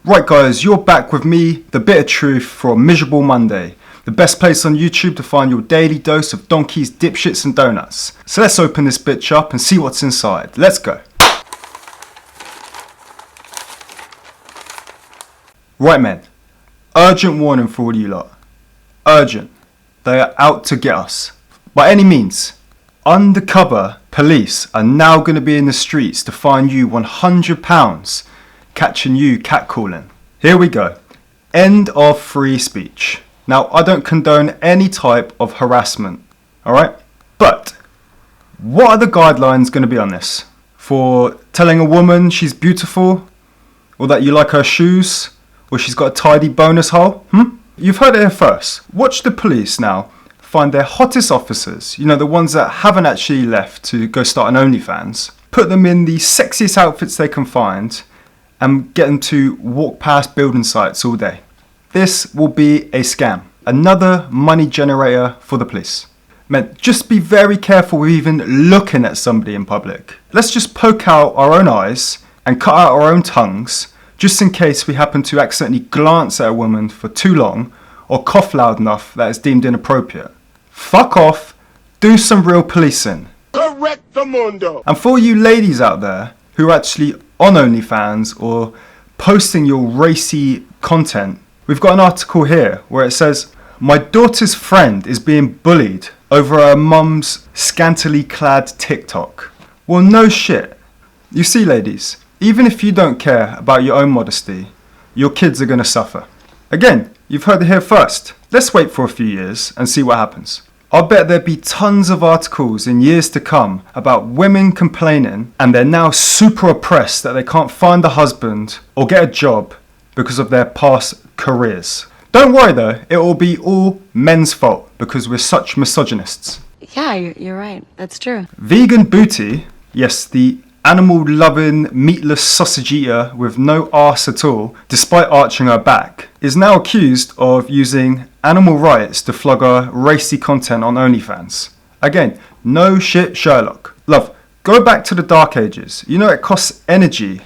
Right guys, you're back with me, the bitter truth for a miserable Monday. The best place on YouTube to find your daily dose of donkeys, dipshits and donuts. So let's open this bitch up and see what's inside. Let's go. Right men, urgent warning for all you lot. Urgent. They are out to get us. By any means. Undercover police are now going to be in the streets to fine you £100 catching you catcalling. Here we go. End of free speech. Now, I don't condone any type of harassment, alright? But, what are the guidelines going to be on this? For telling a woman she's beautiful? Or that you like her shoes? Or she's got a tidy bonus hole? You've heard it here first. Watch the police now find their hottest officers, you know, the ones that haven't actually left to go start an OnlyFans, put them in the sexiest outfits they can find, and get them to walk past building sites all day. This will be a scam. Another money generator for the police. Man, just be very careful with even looking at somebody in public. Let's just poke out our own eyes and cut out our own tongues, just in case we happen to accidentally glance at a woman for too long or cough loud enough that is deemed inappropriate. Fuck off, do some real policing. Correctamundo. And for you ladies out there who are actually on OnlyFans or posting your racy content, we've got an article here where it says, "My daughter's friend is being bullied over her mum's scantily clad TikTok." Well, no shit. You see ladies, even if you don't care about your own modesty, your kids are going to suffer. Again, you've heard it here first. Let's wait for a few years and see what happens. I'll bet there'll be tons of articles in years to come about women complaining and they're now super oppressed that they can't find a husband or get a job because of their past careers. Don't worry though, it will be all men's fault because we're such misogynists. Yeah, you're right. That's true. Vegan Booty, yes, the animal-loving, meatless sausage eater with no arse at all, despite arching her back, is now accused of using animal rights to flog her racy content on OnlyFans. Again, no shit Sherlock. Love, go back to the dark ages. You know it costs energy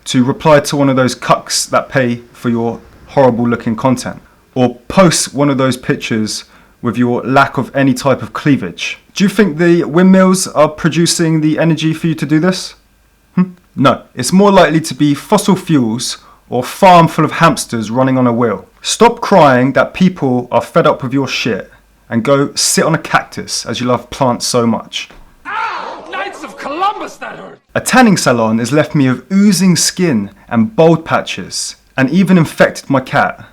to reply to one of those cucks that pay for your horrible looking content, or post one of those pictures with your lack of any type of cleavage. Do you think the windmills are producing the energy for you to do this? No, it's more likely to be fossil fuels or a farm full of hamsters running on a wheel. Stop crying that people are fed up with your shit and go sit on a cactus as you love plants so much. Ow! Knights of Columbus, that hurt! A tanning salon has left me with oozing skin and bald patches and even infected my cat.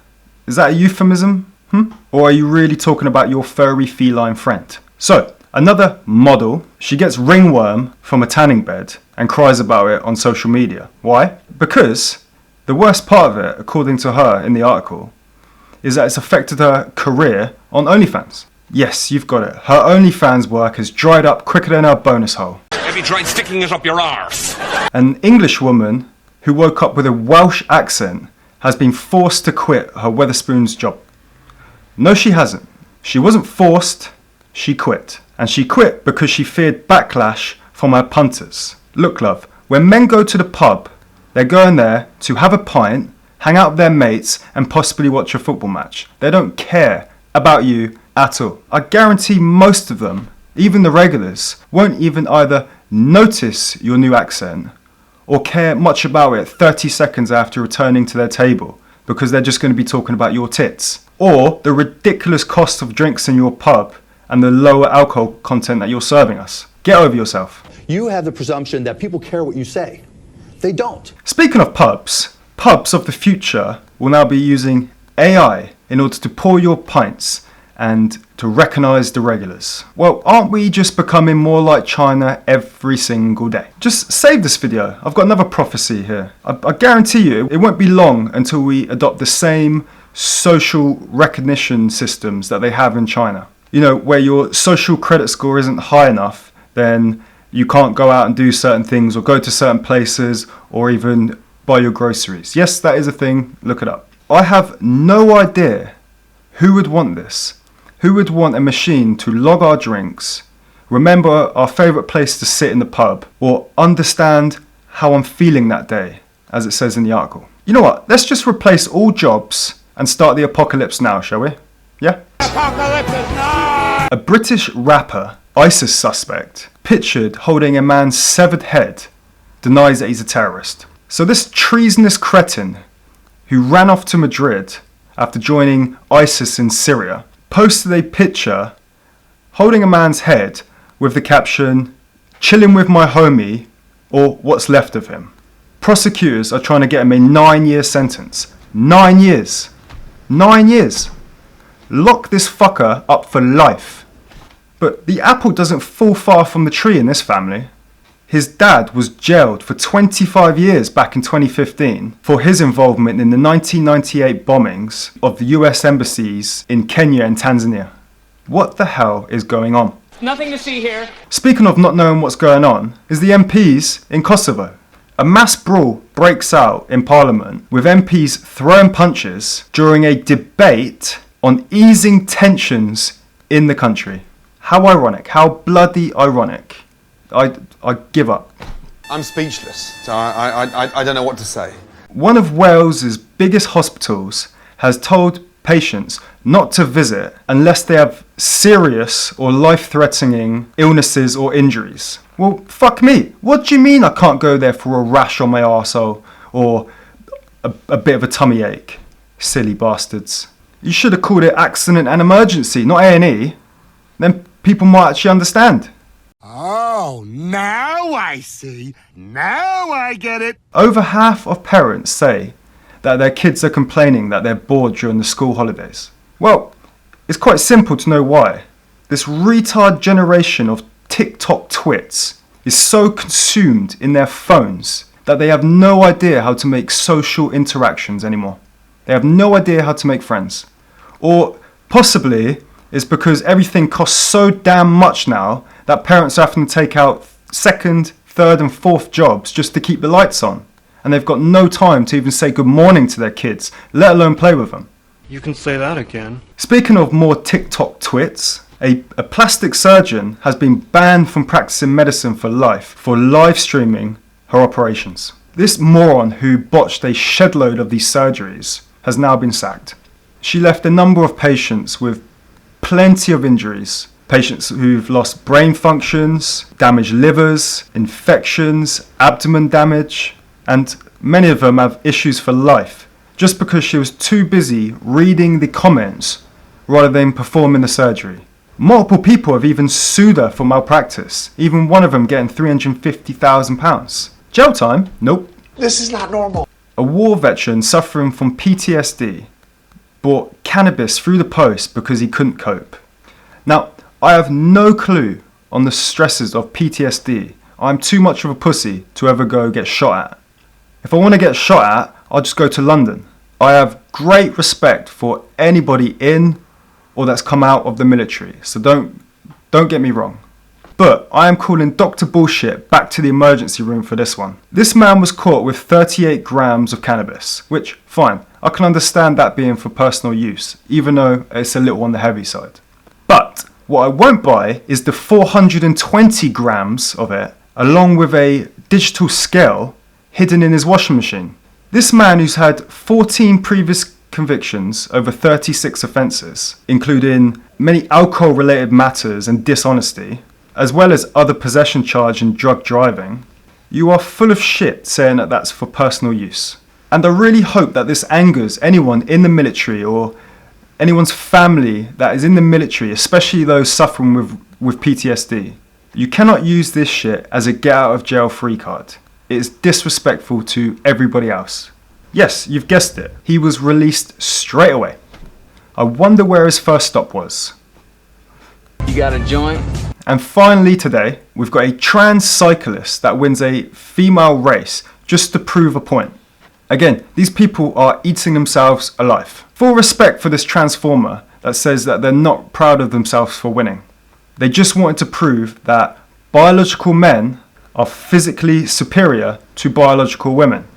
Is that a euphemism? Or are you really talking about your furry feline friend? So, another model, she gets ringworm from a tanning bed and cries about it on social media. Why? Because the worst part of it, according to her in the article, is that it's affected her career on OnlyFans. Yes, you've got it. Her OnlyFans work has dried up quicker than her bonus hole. Have you tried sticking it up your arse? An English woman who woke up with a Welsh accent has been forced to quit her Wetherspoons job. No, she hasn't. She wasn't forced, she quit. And she quit because she feared backlash from her punters. Look, love, when men go to the pub, they're going there to have a pint, hang out with their mates, and possibly watch a football match. They don't care about you at all. I guarantee most of them, even the regulars, won't even either notice your new accent or care much about it 30 seconds after returning to their table because they're just going to be talking about your tits or the ridiculous cost of drinks in your pub and the lower alcohol content that you're serving us. Get over yourself. You have the presumption that people care what you say. They don't. Speaking of pubs, pubs of the future will now be using AI in order to pour your pints and to recognise the regulars. Well, aren't we just becoming more like China every single day? Just save this video. I've got another prophecy here. I guarantee you it won't be long until we adopt the same social recognition systems that they have in China. You know, where your social credit score isn't high enough, then you can't go out and do certain things or go to certain places or even buy your groceries. Yes, that is a thing. Look it up. I have no idea who would want this. Who would want a machine to log our drinks, remember our favourite place to sit in the pub, or understand how I'm feeling that day, as it says in the article. You know what? Let's just replace all jobs and start the apocalypse now, shall we? Yeah? Apocalypse now! A British rapper, ISIS suspect, pictured holding a man's severed head, denies that he's a terrorist. So this treasonous cretin, who ran off to Madrid after joining ISIS in Syria, posted a picture holding a man's head with the caption, "Chilling with my homie," or what's left of him. Prosecutors are trying to get him a 9-year sentence. 9 years. 9 years. Lock this fucker up for life. But the apple doesn't fall far from the tree in this family. His dad was jailed for 25 years back in 2015 for his involvement in the 1998 bombings of the US embassies in Kenya and Tanzania. What the hell is going on? Nothing to see here. Speaking of not knowing what's going on, is the MPs in Kosovo. A mass brawl breaks out in Parliament with MPs throwing punches during a debate on easing tensions in the country. How ironic, how bloody ironic. I give up. I'm speechless, so I don't know what to say. One of Wales's biggest hospitals has told patients not to visit unless they have serious or life-threatening illnesses or injuries. Well, fuck me. What do you mean I can't go there for a rash on my arsehole or a bit of a tummy ache? Silly bastards. You should have called it accident and emergency, not A&E. Then people might actually understand. Oh, now I see. Now I get it. Over half of parents say that their kids are complaining that they're bored during the school holidays. Well, it's quite simple to know why. This retard generation of TikTok twits is so consumed in their phones that they have no idea how to make social interactions anymore. They have no idea how to make friends. Or possibly it's because everything costs so damn much now that parents are having to take out second, third and fourth jobs just to keep the lights on. And they've got no time to even say good morning to their kids, let alone play with them. You can say that again. Speaking of more TikTok twits, a plastic surgeon has been banned from practicing medicine for life for live streaming her operations. This moron who botched a shed load of these surgeries has now been sacked. She left a number of patients with plenty of injuries. Patients who've lost brain functions, damaged livers, infections, abdomen damage, and many of them have issues for life just because she was too busy reading the comments rather than performing the surgery. Multiple people have even sued her for malpractice, even one of them getting £350,000. Jail time? Nope. This is not normal. A war veteran suffering from PTSD bought cannabis through the post because he couldn't cope. Now, I have no clue on the stresses of PTSD. I'm too much of a pussy to ever go get shot at. If I want to get shot at, I'll just go to London. I have great respect for anybody in or that's come out of the military, so don't get me wrong. But I am calling Dr. Bullshit back to the emergency room for this one. This man was caught with 38 grams of cannabis, which, fine, I can understand that being for personal use, even though it's a little on the heavy side. But what I won't buy is the 420 grams of it, along with a digital scale hidden in his washing machine. This man, who's had 14 previous convictions over 36 offences, including many alcohol-related matters and dishonesty, as well as other possession charge and drug driving, you are full of shit saying that that's for personal use. And I really hope that this angers anyone in the military or anyone's family that is in the military, especially those suffering with PTSD. You cannot use this shit as a get out of jail free card. It is disrespectful to everybody else. Yes, you've guessed it. He was released straight away. I wonder where his first stop was. You got a joint? And finally today, we've got a trans cyclist that wins a female race just to prove a point. Again, these people are eating themselves alive. Full respect for this transformer that says that they're not proud of themselves for winning. They just wanted to prove that biological men are physically superior to biological women.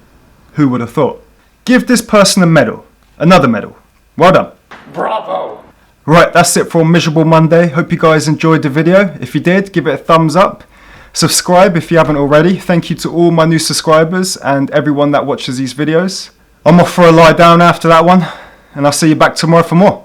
Who would have thought? Give this person a medal. Another medal. Well done. Bravo! Right, that's it for a miserable Monday. Hope you guys enjoyed the video. If you did, give it a thumbs up. Subscribe if you haven't already. Thank you to all my new subscribers and everyone that watches these videos. I'm off for a lie down after that one, and I'll see you back tomorrow for more.